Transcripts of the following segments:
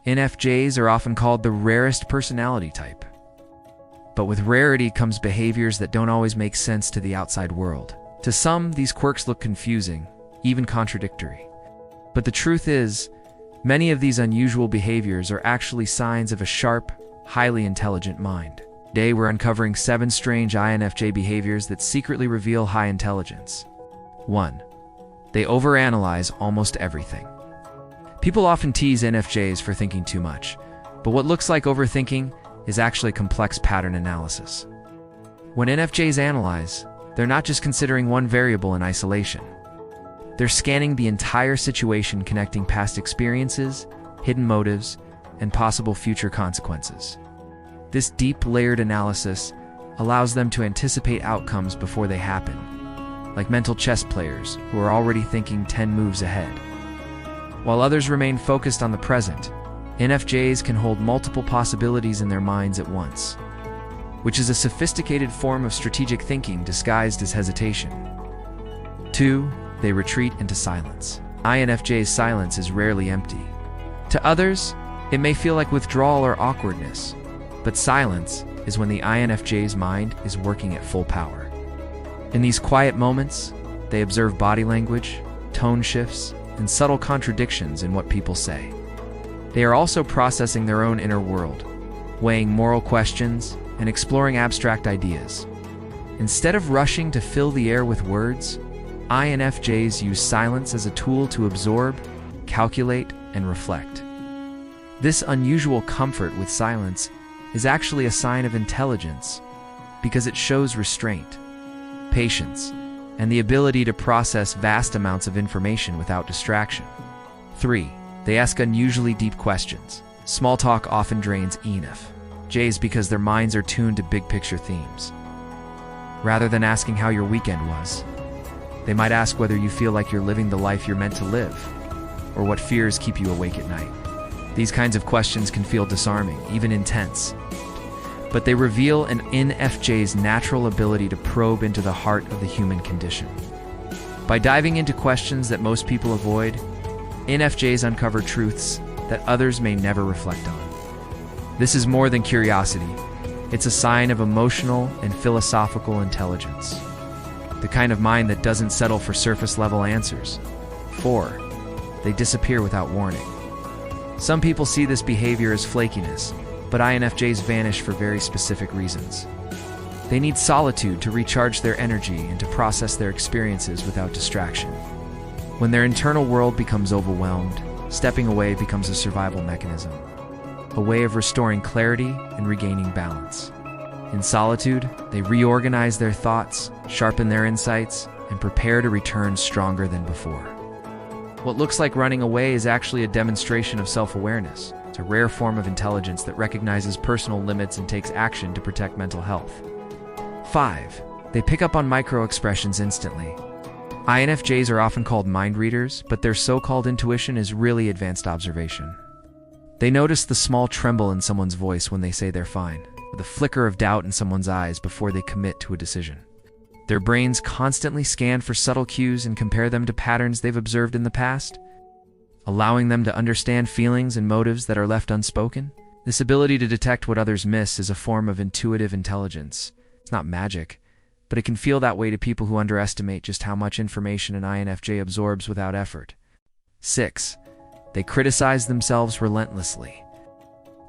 INFJs are often called the rarest personality type. But with rarity comes behaviors that don't always make sense to the outside world. To some, these quirks look confusing, even contradictory. But the truth is, many of these unusual behaviors are actually signs of a sharp, highly intelligent mind. Today we're uncovering 7 strange INFJ behaviors that secretly reveal high intelligence. 1. They overanalyze almost everything. People often tease INFJs for thinking too much, but what looks like overthinking is actually complex pattern analysis. When INFJs analyze, they're not just considering one variable in isolation. They're scanning the entire situation, connecting past experiences, hidden motives, and possible future consequences. This deep, layered analysis allows them to anticipate outcomes before they happen, like mental chess players who are already thinking 10 moves ahead. While others remain focused on the present, INFJs can hold multiple possibilities in their minds at once, which is a sophisticated form of strategic thinking disguised as hesitation. 2. They retreat into silence. INFJ's silence is rarely empty. To others, it may feel like withdrawal or awkwardness, but silence is when the INFJ's mind is working at full power. In these quiet moments, they observe body language, tone shifts, and subtle contradictions in what people say. They are also processing their own inner world, weighing moral questions, and exploring abstract ideas. Instead of rushing to fill the air with words, INFJs use silence as a tool to absorb, calculate, and reflect. This unusual comfort with silence is actually a sign of intelligence because it shows restraint, patience, and the ability to process vast amounts of information without distraction. 3. They ask unusually deep questions. Small talk often drains INFJs because their minds are tuned to big-picture themes. Rather than asking how your weekend was, they might ask whether you feel like you're living the life you're meant to live, or what fears keep you awake at night. These kinds of questions can feel disarming, even intense, but they reveal an INFJ's natural ability to probe into the heart of the human condition. By diving into questions that most people avoid, INFJs uncover truths that others may never reflect on. This is more than curiosity. It's a sign of emotional and philosophical intelligence, the kind of mind that doesn't settle for surface-level answers. 4. They disappear without warning. Some people see this behavior as flakiness, but INFJs vanish for very specific reasons. They need solitude to recharge their energy and to process their experiences without distraction. When their internal world becomes overwhelmed, stepping away becomes a survival mechanism, a way of restoring clarity and regaining balance. In solitude, they reorganize their thoughts, sharpen their insights, and prepare to return stronger than before. What looks like running away is actually a demonstration of self-awareness. It's a rare form of intelligence that recognizes personal limits and takes action to protect mental health. 5. They pick up on micro-expressions instantly. INFJs are often called mind readers, but their so-called intuition is really advanced observation. They notice the small tremble in someone's voice when they say they're fine, or the flicker of doubt in someone's eyes before they commit to a decision. Their brains constantly scan for subtle cues and compare them to patterns they've observed in the past, allowing them to understand feelings and motives that are left unspoken. This ability to detect what others miss is a form of intuitive intelligence. It's not magic, but it can feel that way to people who underestimate just how much information an INFJ absorbs without effort. 6. They criticize themselves relentlessly.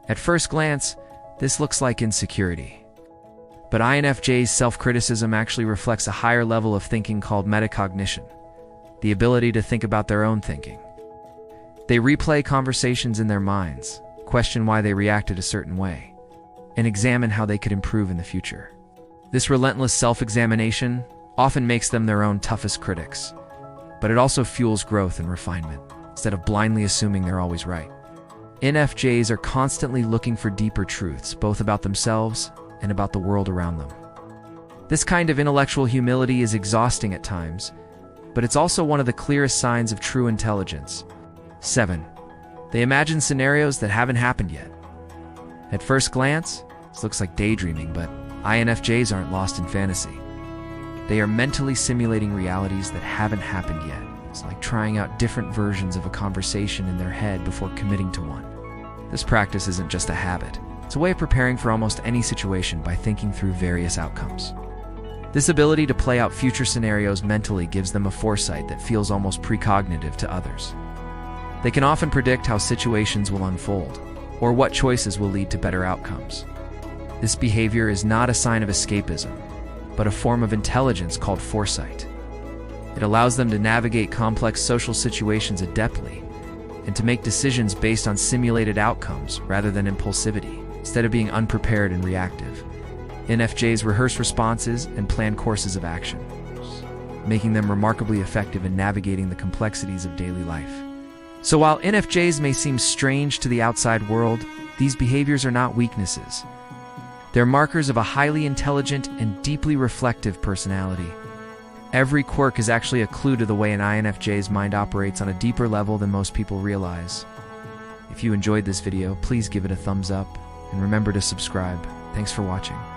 At first glance, this looks like insecurity. But INFJ's self-criticism actually reflects a higher level of thinking called metacognition, the ability to think about their own thinking. They replay conversations in their minds, question why they reacted a certain way, and examine how they could improve in the future. This relentless self-examination often makes them their own toughest critics, but it also fuels growth and refinement, instead of blindly assuming they're always right. INFJs are constantly looking for deeper truths, both about themselves and about the world around them. This kind of intellectual humility is exhausting at times, but it's also one of the clearest signs of true intelligence. 7. They imagine scenarios that haven't happened yet. At first glance, this looks like daydreaming, but INFJs aren't lost in fantasy. They are mentally simulating realities that haven't happened yet. It's like trying out different versions of a conversation in their head before committing to one. This practice isn't just a habit. It's a way of preparing for almost any situation by thinking through various outcomes. This ability to play out future scenarios mentally gives them a foresight that feels almost precognitive to others. They can often predict how situations will unfold, or what choices will lead to better outcomes. This behavior is not a sign of escapism, but a form of intelligence called foresight. It allows them to navigate complex social situations adeptly and to make decisions based on simulated outcomes rather than impulsivity, instead of being unprepared and reactive. INFJs rehearse responses and plan courses of action, making them remarkably effective in navigating the complexities of daily life. So while INFJs may seem strange to the outside world, these behaviors are not weaknesses. They're markers of a highly intelligent and deeply reflective personality. Every quirk is actually a clue to the way an INFJ's mind operates on a deeper level than most people realize. If you enjoyed this video, please give it a thumbs up and remember to subscribe. Thanks for watching.